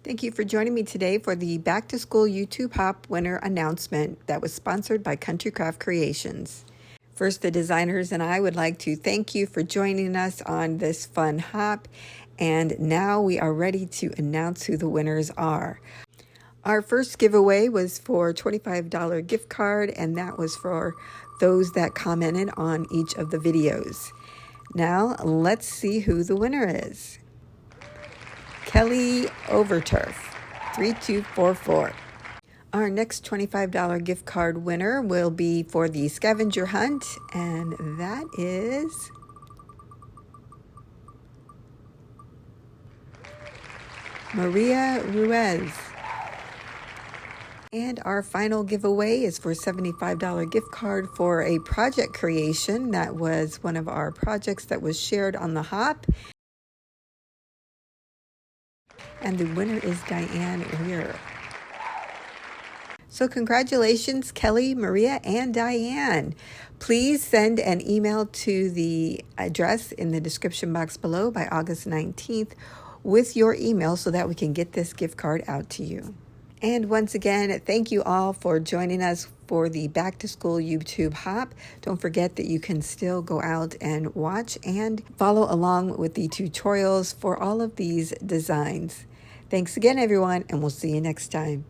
Thank you for joining me today for the Back to School YouTube Hop winner announcement that was sponsored by Country Craft Creations. First, the designers and I would like to thank you for joining us on this fun hop. And now we are ready to announce who the winners are. Our first giveaway was for a $25 gift card, and that was for those that commented on each of the videos. Now, let's see who the winner is. Kelly Overturf, 3244. Our next $25 gift card winner will be for the scavenger hunt, and that is Maria Ruiz. And our final giveaway is for a $75 gift card for a project creation. That was one of our projects that was shared on the hop. And the winner is Diane Weir. So congratulations, Kelly, Maria, and Diane. Please send an email to the address in the description box below by August 19th with your email so that we can get this gift card out to you. And once again, thank you all for joining us for the Back to School YouTube Hop. Don't forget that you can still go out and watch and follow along with the tutorials for all of these designs. Thanks again, everyone, and we'll see you next time.